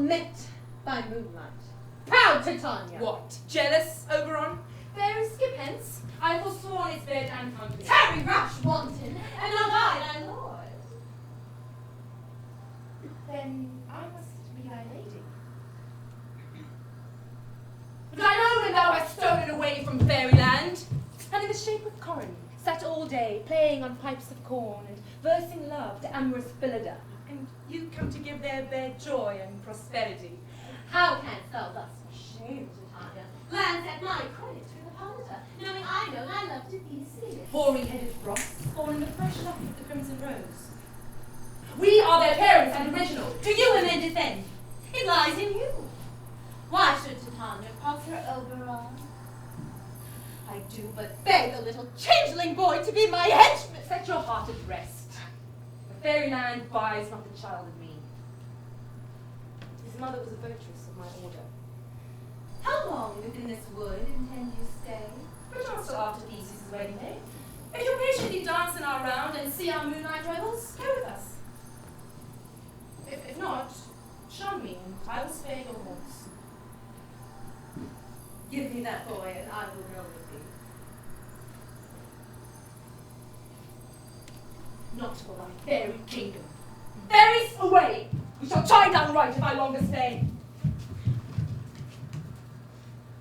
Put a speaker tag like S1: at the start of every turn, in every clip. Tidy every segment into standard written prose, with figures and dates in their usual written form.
S1: met by moonlight. Proud Titania.
S2: What? Jealous, Oberon?
S1: There is skip hence.
S2: I forsworn its bed and company.
S1: Tarry, rash wanton, and not I thy lord.
S2: Then I must be thy lady. But I know when thou hast stolen away from fairyland, and in the shape of Corin, sat all day, playing on pipes of corn, and versing love to amorous Phillida, and you come to give their bed joy and prosperity.
S1: How canst thou thus shame Titania? Glance at my credit through the palliator, knowing I know thy love to be serious.
S2: Hoary-headed frosts born in the fresh love of the crimson rose. We are their parents and original. Do you women defend?
S1: It lies in you. Why should Titania cross her Oberon? I do but beg a little changeling boy to be my henchman.
S2: Set your heart at rest. The fairyland buys not the child of me. His mother was a virtuous of my order.
S1: How long within this wood intend you stay?
S2: Perchance till after Theseus' wedding day. If you patiently dance in our round and see our moonlight revels, go with us. If not, shun me and I will spare your haunts.
S1: Give me that boy and I will go with thee.
S2: Not for thy fairy kingdom. Fairies, away! We shall chide down right if I longer stay.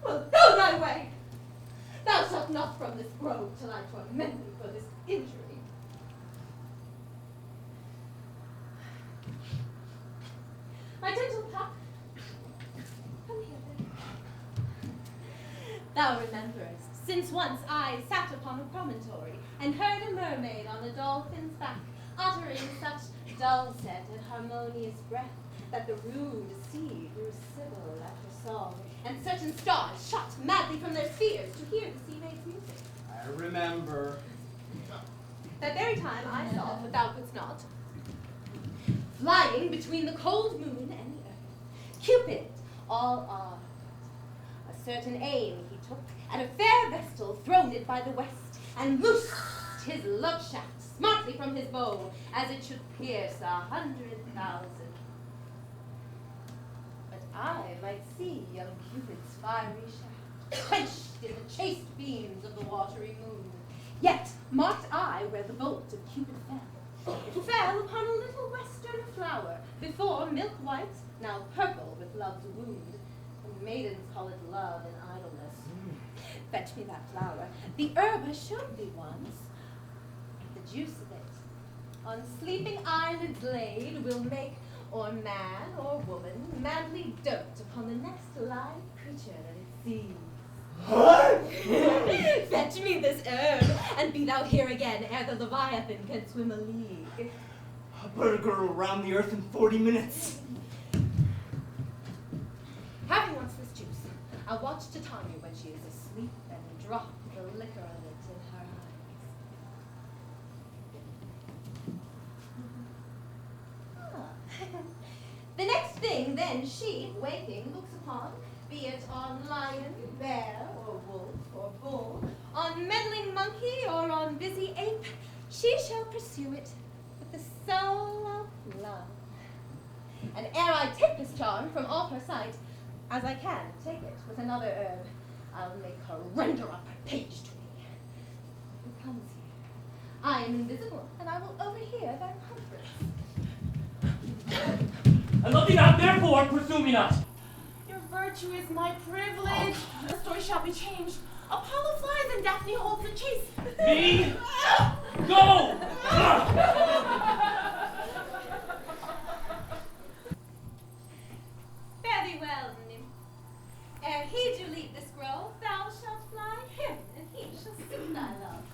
S1: Well, go thy way! Thou shalt not from this grove till I torment thee for this injury. My gentle pup, come here then. Thou rememberest, since once I sat upon a promontory and heard a mermaid on a dolphin's back uttering such dulcet and harmonious breath that the rude sea grew civil at her song, and certain stars shot madly from their spheres to hear the sea maid's music.
S3: I remember.
S1: That very time I saw what thou couldst not, flying between the cold moon and the earth, Cupid, all ardent. A certain aim he took at a fair vestal throned by the west, and loosed his love shaft smartly from his bow, as it should pierce 100,000. But I might see young Cupid's fiery shaft, quenched in the chaste beams of the watery moon. Yet marked I where the bolt of Cupid fell. It fell upon a little western flower, before milk white, now purple with love's wound. And maidens call it love in idleness. Fetch me that flower. The herb I showed thee once. The juice of it, on sleeping eyelids laid, will make or man or woman madly dote upon the next live creature that it sees. Fetch me this herb, and be thou here again ere the Leviathan can swim a league.
S3: A burger around the earth in 40 minutes.
S1: Having once this juice, I'll watch Titania when she is asleep and drop the liquor of it in her eyes. The next thing then she, waking, looks upon, be it on lion, bear, or wolf, or bull, on meddling monkey, or on busy ape, she shall pursue it with the soul of love. And ere I take this charm from off her sight, as I can take it with another herb, I'll make her render up her page to me. Who comes here? I am invisible, and I will overhear their conference.
S4: I love thee not, therefore pursue me not.
S2: Your virtue is my privilege. The story shall be changed. Apollo flies and Daphne holds the chase.
S4: Me? Go!
S1: Fare thee well, nymph. Ere he do leave this grove, thou shalt fly him, and he shall seek thy love.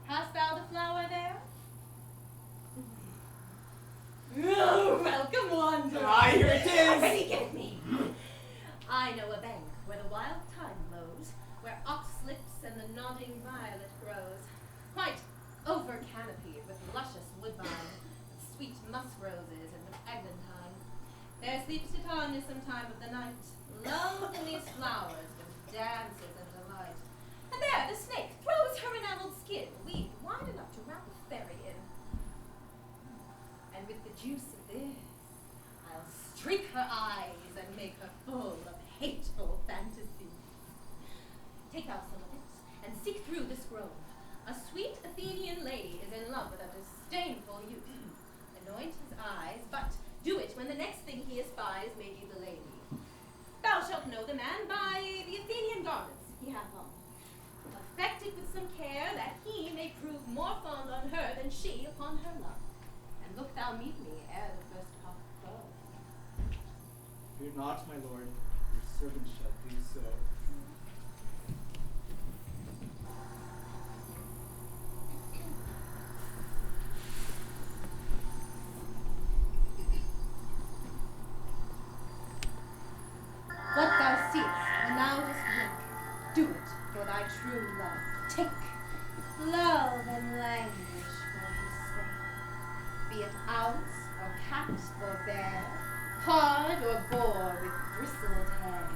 S1: Hast thou the flower there? Oh, welcome wanderer.
S3: Ah, here it is.
S1: Already get me. I know a bank where the wild thyme blows, where ox slips and the nodding violet grows, quite over canopied with luscious woodbine, sweet musk roses and with eglantine. There sleeps Titania some time of the night, lulled in these flowers with dances and delight. And there the snake throws her enamelled skin, weaved wide enough to wrap a use of this. I'll streak her eyes and make her full of hateful fantasy. Take thou some of it, and seek through this grove. A sweet Athenian lady is in love with a disdainful youth. Anoint his eyes, but do it when the next thing he espies may be the lady. Thou shalt know the man by the Athenian garments he hath on. Affect it with some care, that he may prove more fond on her than she upon her love. And look thou meet me ere the first cock crow.
S3: Fear not, my lord, your servant shall do so.
S1: What thou seest, when thou dost wink, do it for thy true love. Take love and languish for his sake. Be it ounce or cat or bear, hard or boar with bristled hair.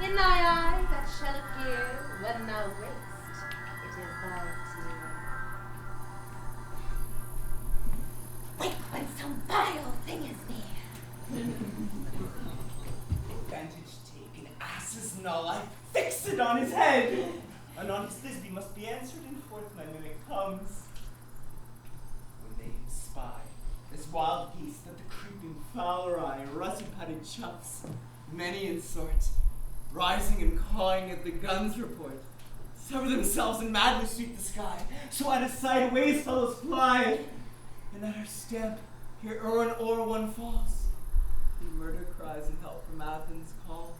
S1: In thy eye that shall appear when thou wakest, it is thy tear. Wake when some vile thing is near.
S3: Advantage taken, ass's null, I fix it on his head. Anon his Thisbe must be answered, and forth my mimic comes. When they him spy, this wild beast that the creeping fowler eye, russet-padded chuffs, many in sort, rising and cawing at the guns' report, sever themselves and madly sweep the sky, so at his sight away his fellows fly, and at her stamp here o'er one falls. He murder cries and help from Athens calls.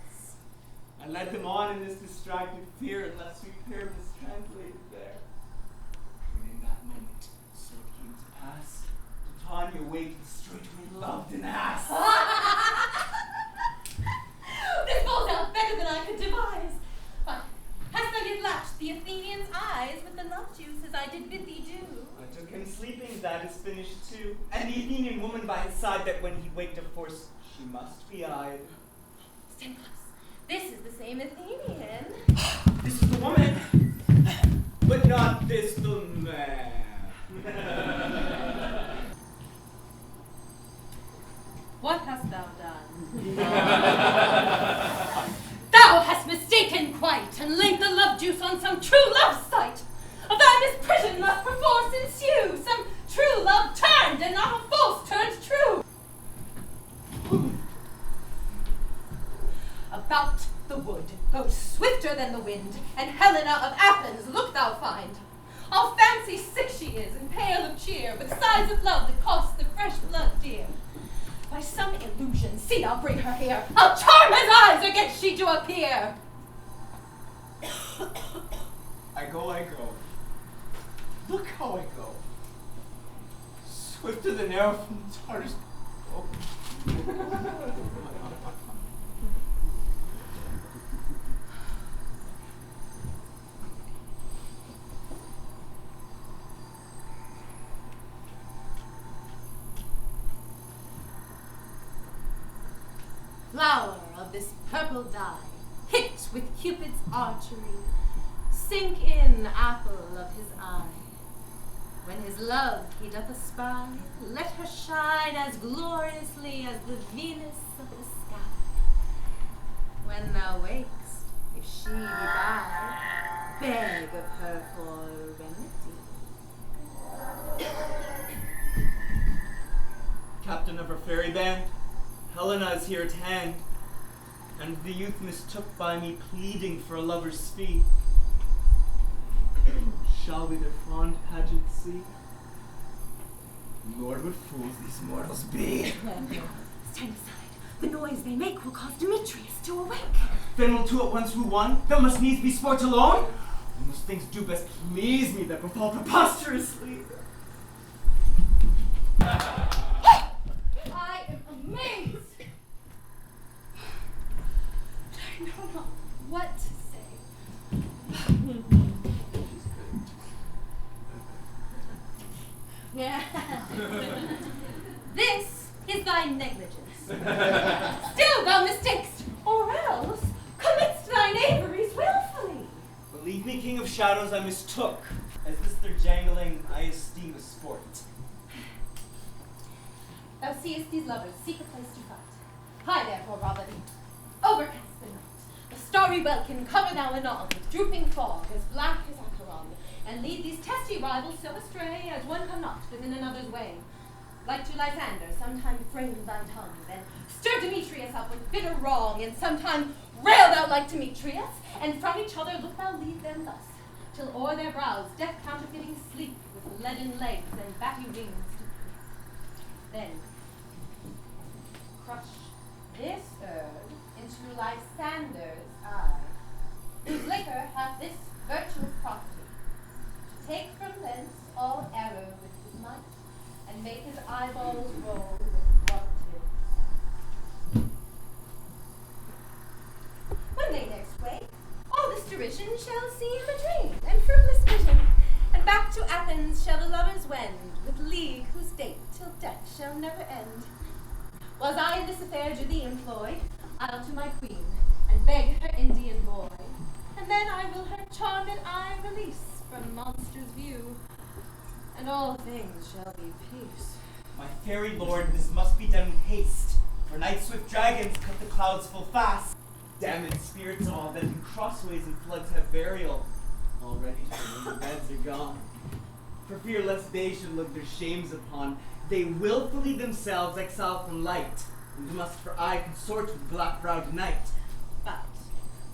S3: I led them on in this distracted fear, unless we pair mistranslated there. When in that moment, so it came to pass, Titania waited straightway loved an ass.
S1: This falls out better than I could devise. But hast thou yet latched the Athenian's eyes with the love juice as I did bid thee do?
S3: I took him sleeping, that is finished too, and the Athenian woman by his side, that when he waked of force, she must be eyed.
S1: Stand close. This is the same Athenian.
S3: This is the woman, but not this the man.
S1: What hast thou done? Thou hast mistaken quite, and laid the love juice on some true love sight. Of thy misprision must perforce ensue some true love turned, and not a false turned true. About the wood, go swifter than the wind, and Helena of Athens look thou find. All fancy sick she is, and pale of cheer, with sighs of love that cost the fresh blood dear. By some illusion, see, I'll bring her here. I'll charm his eyes against she to appear.
S3: I go. Look how I go. Swifter than arrow from the Tartar's bow.
S1: Flower of this purple dye, hit with Cupid's archery, sink in apple of his eye. When his love he doth espy, let her shine as gloriously as the Venus of the sky. When thou wakest, if she be by, beg of her for remedy.
S3: Captain of her fairy band, Helena is here at hand, and the youth mistook by me pleading for a lover's fee. Shall we their fond pageant see? Lord, what fools these mortals be!
S1: Stand aside. The noise they make will cause Demetrius to awake.
S3: Then will two at once woo one? Thou must needs be sport alone? And those things do best please me that befall preposterously.
S1: I am amazed. I know not what to say. This is thy negligence. Still thou mistakest, or else committ'st thine knaveries willfully.
S3: Believe me, King of Shadows, I mistook. As this their jangling I esteem a sport.
S1: thou seest these lovers seek a place to fight. Hie therefore, Robin, overcast the night. The starry welkin cover thou anon with drooping fog as black as Acheron, and lead these testy rivals so astray as one come not within another's way. Like to Lysander, sometime frame thy tongue, then stir Demetrius up with bitter wrong, and sometime rail thou like Demetrius, and from each other look thou lead them thus, till o'er their brows death counterfeiting sleep, with leaden legs and batty wings to creep. Then crush this herb into Lysander's eye, whose liquor hath this virtuous property, to take from thence all error with his might, and make his eyeballs roll with wonted sight. When they next wake, all this derision shall seem a dream and fruitless vision, and back to Athens shall the lovers wend, with league whose date till death shall never end. Was I in this affair do thee employ, I'll to my queen, and beg her Indian boy, and then I will her charmed eye release from monster's view, and all things shall be peace.
S3: My fairy lord, this must be done with haste, for night swift dragons cut the clouds full fast. Damned spirits all that in crossways and floods have burial, already to their beds are gone. For fear lest they should look their shames upon, they willfully themselves exile from light, and must for aye consort with black-browed night.
S1: But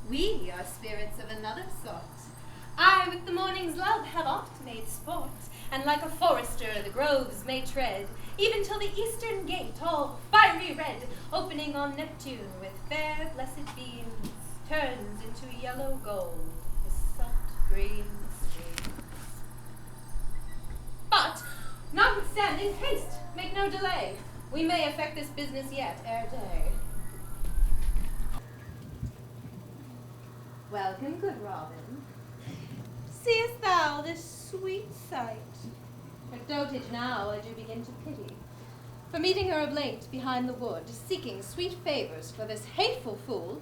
S1: we are spirits of another sort. I with the morning's love have oft made sport, and like a forester the groves may tread, even till the eastern gate, all fiery red, opening on Neptune with fair blessed beams, turns into yellow gold, the soft green streams. But, notwithstanding, haste, make no delay. We may effect this business yet ere day. Welcome, good Robin. Seest thou this sweet sight? Her dotage now I do begin to pity. For meeting her of late behind the wood, seeking sweet favours for this hateful fool,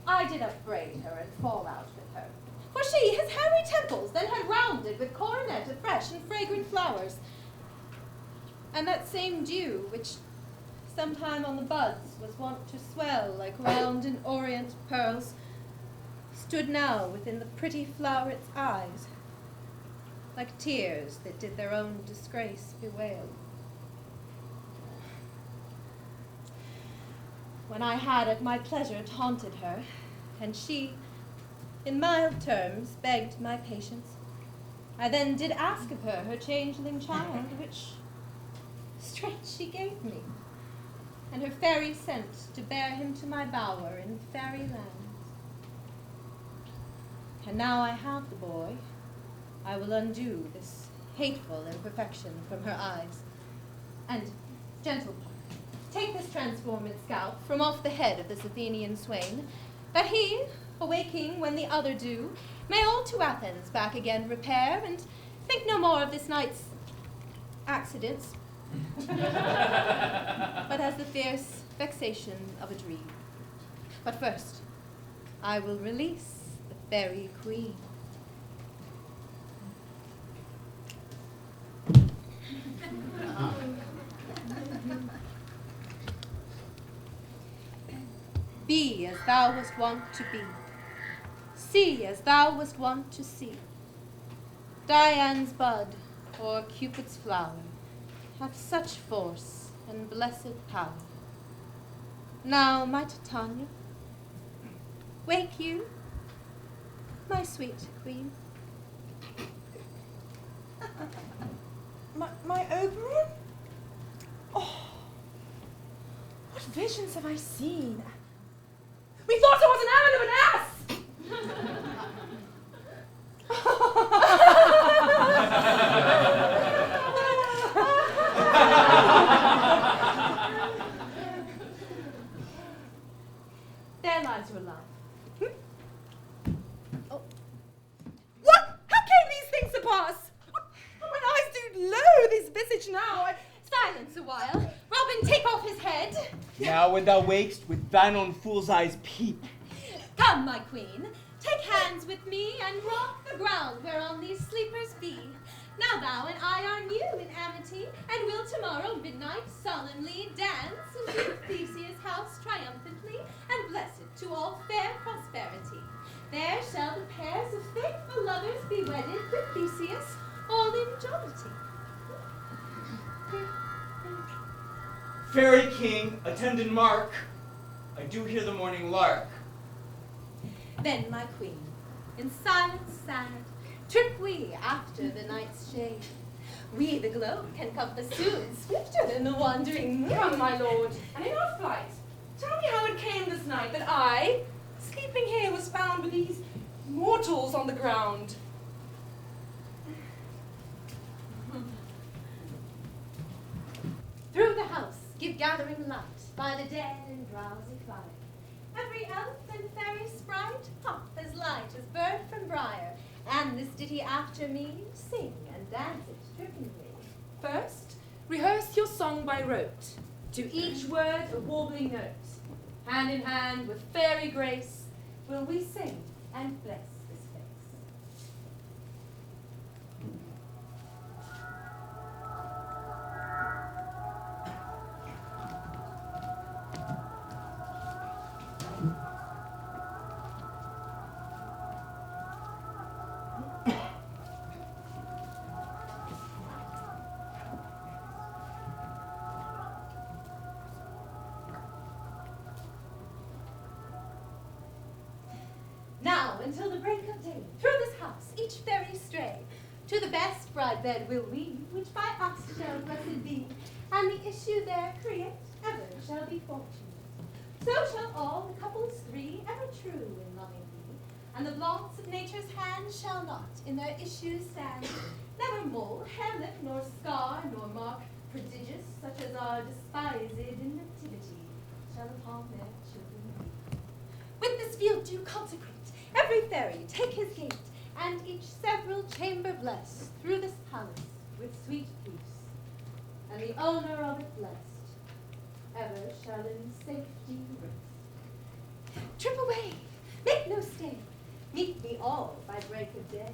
S1: I did upbraid her and fall out with her. For she his hairy temples then had rounded with coronet of fresh and fragrant flowers, and that same dew which sometime on the buds was wont to swell like round and orient pearls, stood now within the pretty floweret's eyes, like tears that did their own disgrace bewail. When I had at my pleasure taunted her, and she, in mild terms, begged my patience, I then did ask of her changeling child, which straight she gave me, and her fairy sent to bear him to my bower in fairy lands. And now I have the boy, I will undo this hateful imperfection from her eyes. And, gentle part, take this transformed scalp from off the head of this Athenian swain, that he, awaking when the other do, may all to Athens back again repair, and think no more of this night's accidents, but as the fierce vexation of a dream. But first, I will release the fairy queen. Be as thou wast wont to be. See as thou wast wont to see. Dian's bud, or Cupid's flower, hath such force and blessed power. Now, my Titania, wake you, my sweet queen.
S2: My Oberon? Oh, what visions have I seen? We thought it was an errand of an ass!
S1: There lies your love.
S2: Oh. What? How came these things to pass? Mine eyes do loathe his visage now.
S1: Silence a while. Robin, take off his head.
S3: Now when thou wakest, with thine own fool's eyes peep.
S1: Come, my queen, take hands with me and rock the ground whereon these sleepers be. Now thou and I are new in amity, and will tomorrow midnight solemnly dance into Theseus' house triumphantly, and bless it to all fair prosperity. There shall the pairs of faithful lovers be wedded with Theseus, all in jollity.
S3: Fairy king, attend and mark. I do hear the morning lark.
S1: Then, my queen, in silence sad, trip we after the night's shade. We the globe can compass soon, swifter than the wandering moon.
S2: Come, my lord, and in our flight, tell me how it came this night that I, sleeping here, was found with these mortals on the ground.
S1: Through the house give gathering light by the dead and drowsy fire. Every elf and fairy sprite hop as light as bird from briar, and this ditty after me sing and dance it trippingly.
S2: First, rehearse your song by rote, to each word a warbling note. Hand in hand with fairy grace, will we sing and bless this face.
S1: Now until the break of day, through this house each fairy stray. To the best bride bed will we, which by us shall blessed be, and the issue there create ever shall be fortunate. So shall all the couples three ever true in loving be, and the blots of nature's hand shall not in their issue stand. Never mole, hairlip, nor scar, nor mark prodigious, such as are despised in nativity, shall upon their children be. With this field do consecrate, every fairy take his gate, and each several chamber bless through this palace with sweet peace. And the owner of it blessed ever shall in safety rest. Trip away, make no stay, meet me all by break of day.